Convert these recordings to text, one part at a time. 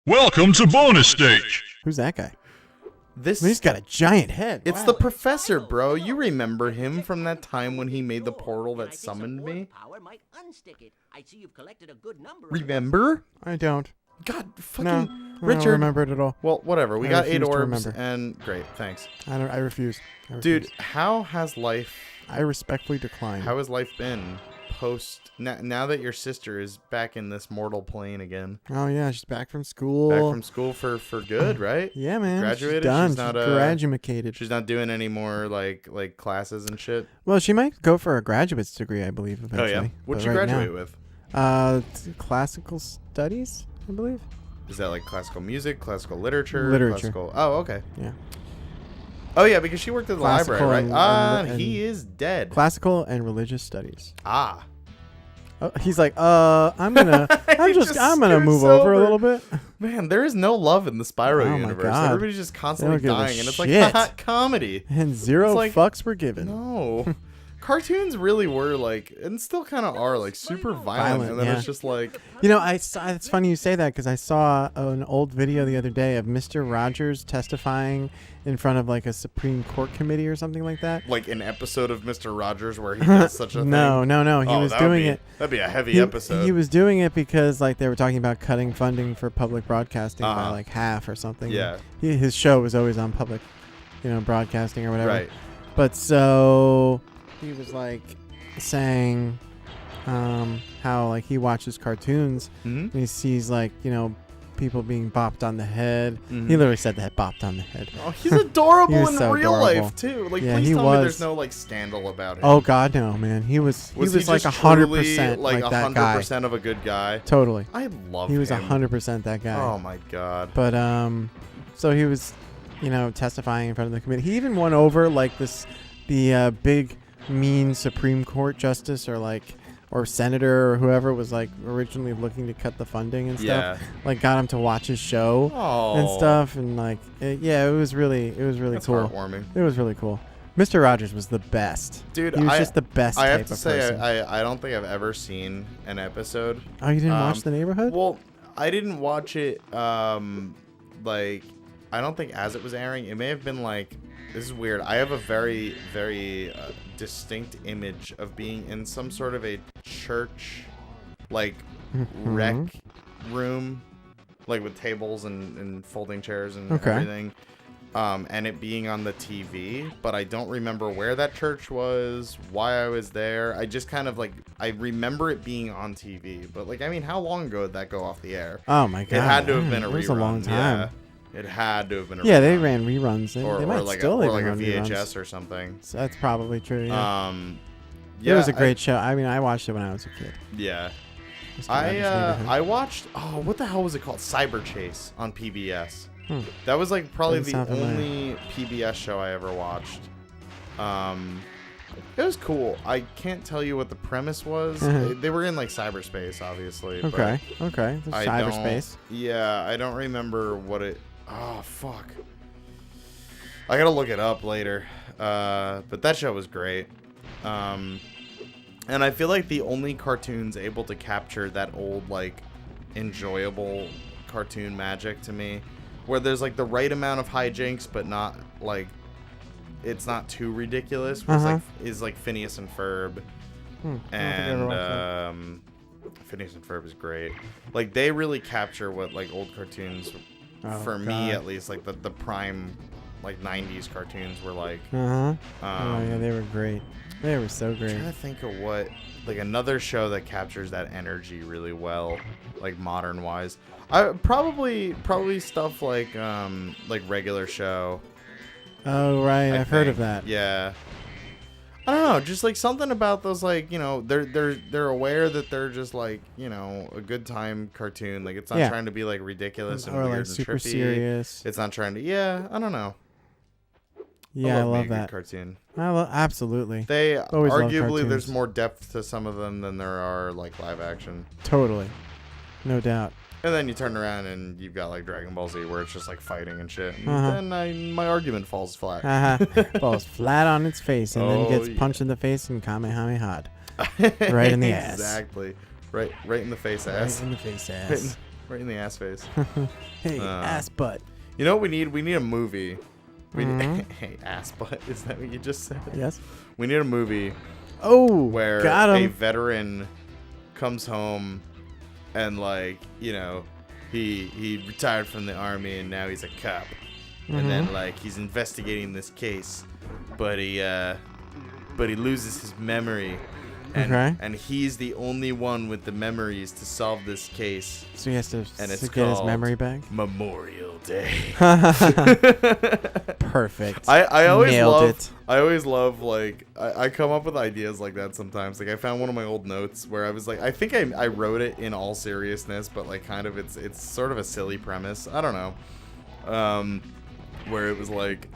Welcome to bonus stage. Who's that guy? He's got a giant head. It's Wow. the professor, bro. You remember him from that time when he made the portal that summoned me? Remember? I don't. God, fucking No, I Richard. don't remember it at all. Well, whatever. We I got 8 refuse to orbs, remember. and great, thanks. I refuse. Dude, how has life? I respectfully decline. How has life been post? Now that your sister is back in this mortal plane again? Oh yeah, she's back from school. Back from school for good, right? Yeah, man. Graduated. She's done. She's not graduated. She's not doing any more like classes and shit. Well, she might go for a graduate's degree, I believe. Eventually. Oh yeah. What'd you But right graduate now, with? Classical studies, I believe. Is that like classical music, classical literature? Literature. Classical... Oh, okay. Yeah. Oh, yeah, because she worked at the Classical library, right? and He is dead. Classical and religious studies. Ah. Oh, he's like, I'm gonna move sober. over a little bit. Man, there is no love in the Spyro Oh my universe. God. Everybody's just constantly They don't give a dying, and it's like, shit. haha, comedy. And zero It's like- fucks were given. No. Cartoons really were like, and still kind of are, like super violent. And then yeah. it's just like, You know, it's funny you say that because I saw an old video the other day of Mr. Rogers testifying in front of like a Supreme Court committee or something like that. like an episode of Mr. Rogers where he does such a thing. No. He Oh, was that would doing be- it. That'd be a heavy episode. He was doing it because like they were talking about cutting funding for public broadcasting by Uh-huh. like half or something. Yeah. His show was always on public, broadcasting or whatever. Right. But so he was like saying how like he watches cartoons Mhm. and he sees like people being bopped on the head. Mhm. He literally said that, bopped on the head. Oh, he's adorable He was in so real adorable. life too. Like, Yeah, please he tell me was. there's no like scandal about him. Oh God, no, man. He was was like just 100% truly, like that guy. 100% of a good guy. Totally. I love He was him. 100% that guy. Oh my God. But so he was, testifying in front of the committee. He even won over like the big mean Supreme Court justice or senator or whoever was like originally looking to cut the funding and stuff. Yeah. Like got him to watch his show Oh. and stuff, and like it was really That's cool. heartwarming. It was really cool. Mr. Rogers was the best. Dude, he was just the best I type have to of say, person. I don't think I've ever seen an episode. Oh, you didn't watch The Neighborhood? Well, I didn't watch it. Like, I don't think as it was airing. It may have been like, this is weird. I have a very, very distinct image of being in some sort of a church, like rec room, like with tables and folding chairs and everything. And it being on the TV, but I don't remember where that church was, why I was there. I just kind of like, I remember it being on TV, but like, I mean, how long ago did that go off the air? Oh my God. It had to have been a It rerun. was a long time. Yeah. It had to have been a Yeah, rerun. they ran reruns. They Or might like still a even run VHS reruns. or something. So that's probably true. Yeah. Yeah, It was a great show. I mean, I watched it when I was a kid. Yeah. Mr. Rogers' Neighborhood. I watched, what the hell was it called? Cyber Chase on PBS. That was like probably Doesn't the sound familiar. only PBS show I ever watched. It was cool. I can't tell you what the premise was. They were in like cyberspace, obviously. Okay. but Okay. The I cyberspace. don't- Yeah, I don't remember what it. Oh fuck. I gotta look it up later. But that show was great. And I feel like the only cartoons able to capture that old like enjoyable cartoon magic to me, where there's like the right amount of hijinks, but not like it's not too ridiculous. Is like Phineas and Ferb, and Phineas and Ferb is great. Like they really capture what like old cartoons, for me at least, like the prime like 90s cartoons were like. Oh yeah, they were great. They were so I'm great. trying to think of what like another show that captures that energy really well, like modern wise. I probably stuff like Regular Show. Oh right, I've heard of think. that. Yeah. I don't know, just like something about those, like, they're aware that they're just like, a good time cartoon. Like it's not trying to be like ridiculous and Or weird like and super trippy. serious. It's not trying to. I don't know. Yeah, I me a love good that. cartoon. Absolutely. They Always love arguably there's cartoons. more depth to some of them than there are like live action. Totally. No doubt. And then you turn around and you've got like Dragon Ball Z where it's just like fighting and shit. And then my argument falls flat. Falls flat on its face and then gets punched in the face and kamehameha'd. Right in the ass. Exactly. Right in the face Right ass. in the face ass. Right in the ass face. Hey, ass butt. You know what we need? We need a movie. Mm-hmm. Hey, ass butt. Is that what you just said? Yes. We need a movie Oh, where got a him. veteran comes home and, like, you know, he retired from the army and now he's a cop. And then, like, he's investigating this case, but he loses his memory. And he's the only one with the memories to solve this case. So he has to And it's get his called memory back. Memorial Day. Perfect. I always Nailed love it. I always love, like, I come up with ideas like that sometimes. Like, I found one of my old notes where I was like, I think I wrote it in all seriousness, but, like, kind of it's sort of a silly premise. I don't know. Where it was like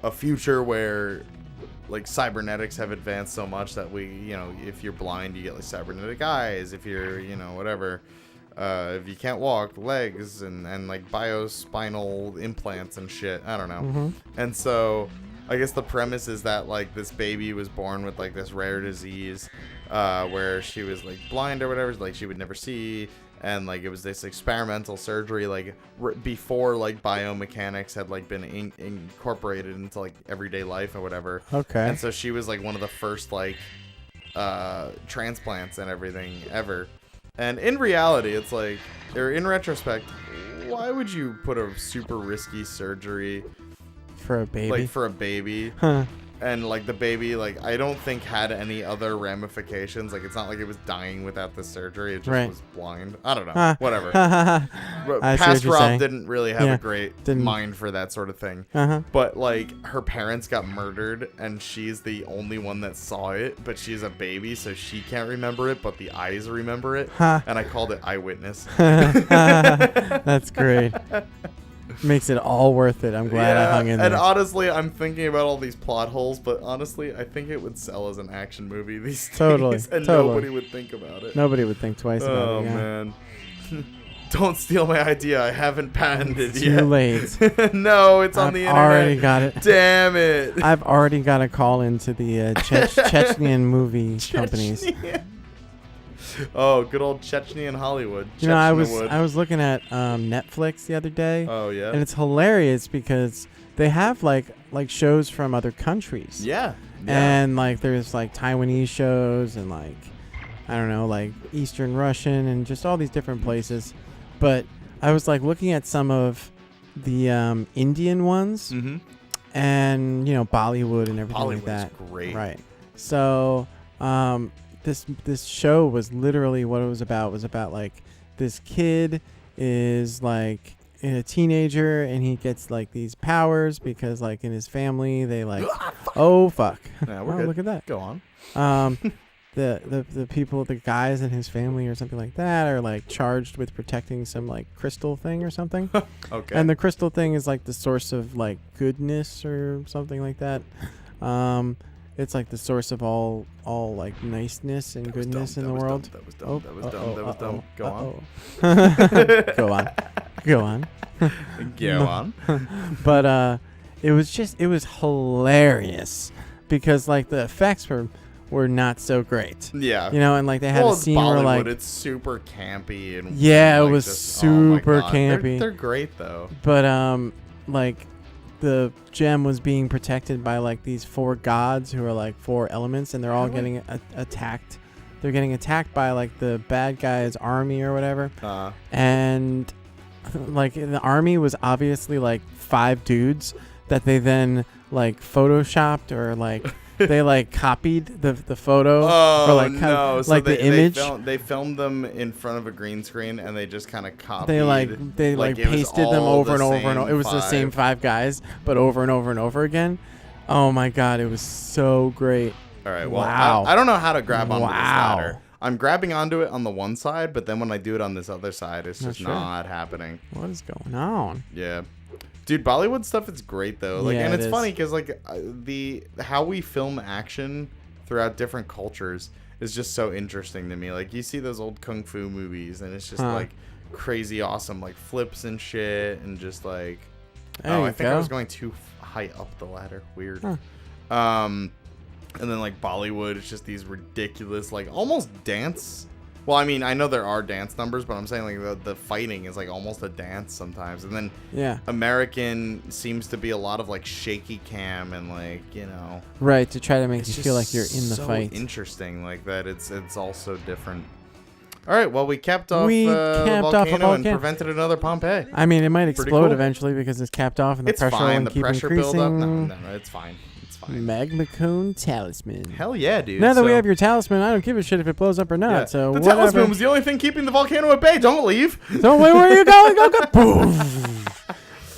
a future where, like, cybernetics have advanced so much that we, you know, if you're blind, you get, like, cybernetic eyes. If you're, you know, whatever, if you can't walk, legs, and like biospinal implants and shit. I don't know. And so I guess the premise is that, like, this baby was born with, like, this rare disease where she was, like, blind or whatever, like, she would never see. And, like, it was this experimental surgery, like, before, like, biomechanics had, like, been incorporated into, like, everyday life or whatever. Okay. And so she was, like, one of the first, like, transplants and everything ever. And in reality, it's like, or in retrospect, why would you put a super risky surgery For a baby? like, for a baby? Huh. And, like, the baby, like, I don't think had any other ramifications. Like, it's not like it was dying without the surgery. It just was blind. I don't know. Whatever. Past Rob didn't really have a great mind for that sort of thing. But, like, her parents got murdered, and she's the only one that saw it. But she's a baby, so she can't remember it, but the eyes remember it. And I called it Eyewitness. That's great. Makes it all worth it. I'm glad I hung in there. And honestly, I'm thinking about all these plot holes, but honestly, I think it would sell as an action movie these days. And nobody would think about it. Nobody would think twice about it. Oh, man. Don't steal my idea. I haven't patented It's yet. too late. No, it's on the internet. I've already got it. Damn it. I've already got a call into the Chechnyan movie companies. Oh, good old Chechnyan Hollywood. You know, I was looking at Netflix the other day. Oh, yeah? And it's hilarious because they have like shows from other countries. Yeah. And like there's like Taiwanese shows and like, I don't know, like Eastern Russian and just all these different places. But I was like looking at some of the Indian ones and, you know, Bollywood and everything like that. Bollywood's great. Right. So this show was literally what it was about. It was about like this kid is like a teenager and he gets like these powers because like in his family they like oh fuck. Yeah, we're good. Look at that. Go on. The people, the guys in his family or something like that are like charged with protecting some like crystal thing or something. Okay. And the crystal thing is like the source of like goodness or something like that. It's like the source of all like niceness and goodness in the world. That was dumb. That was dumb. Go on. Go on. Go on. Go on. But it was hilarious because like the effects were not so great. Yeah. You know, and like they had a scene where like it's super campy and yeah, like, it was just, super campy. They're great though. But like the gem was being protected by like these 4 gods who are like 4 elements, and they're all getting attacked. They're getting attacked by like the bad guy's army or whatever. And like the army was obviously like 5 dudes that they then like photoshopped or like they like copied the photo or like no. So like the image. They filmed them in front of a green screen and they just kind of copied. They pasted them over and over and over. It was the same 5 guys, but over and over and over again. Oh my god, it was so great. All right, well, wow. I don't know how to grab onto this ladder. I'm grabbing onto it on the one side, but then when I do it on this other side, it's just not happening. What is going on? Yeah. Dude, Bollywood stuff is great though. Like, yeah, and it's funny because like how we film action throughout different cultures is just so interesting to me. Like, you see those old kung fu movies, and it's just like crazy awesome, like flips and shit, and just like I think I was going too high up the ladder. Weird. And then like Bollywood, it's just these ridiculous, like almost dance Well, I mean, I know there are dance numbers, but I'm saying like the fighting is like almost a dance sometimes. And then American seems to be a lot of like shaky cam and like, you know. Right, to try to make you feel like you're in the so fight. Interesting like that. It's all so different. All right, well, we capped off the volcano and prevented another Pompeii. I mean, it might explode eventually because it's capped off and the pressure will keep pressure increasing. build up. No, it's fine. Magma cone talisman. Hell yeah, dude. Now that we have your talisman, I don't give a shit if it blows up or not. Yeah. So the talisman was the only thing keeping the volcano at bay. Don't leave. So where are you going? Go. Boom.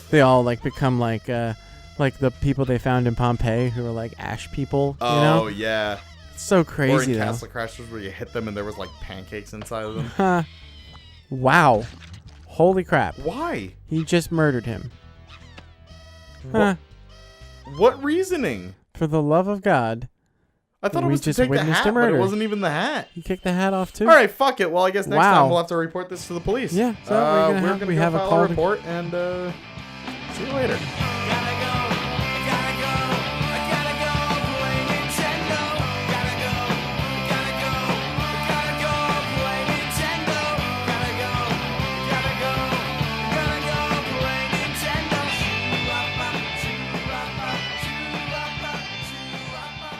They all like become like the people they found in Pompeii who are like ash people. You know? Yeah. It's so crazy. Or in though. Castle Crashers where you hit them and there was like pancakes inside of them. Huh. Wow. Holy crap. Why? He just murdered him. Huh. What reasoning? For the love of God. I thought it was to take the hat, but it wasn't even the hat. He kicked the hat off too. All right, fuck it. Well, I guess next time we'll have to report this to the police. Yeah, so we're gonna file a report and see you later.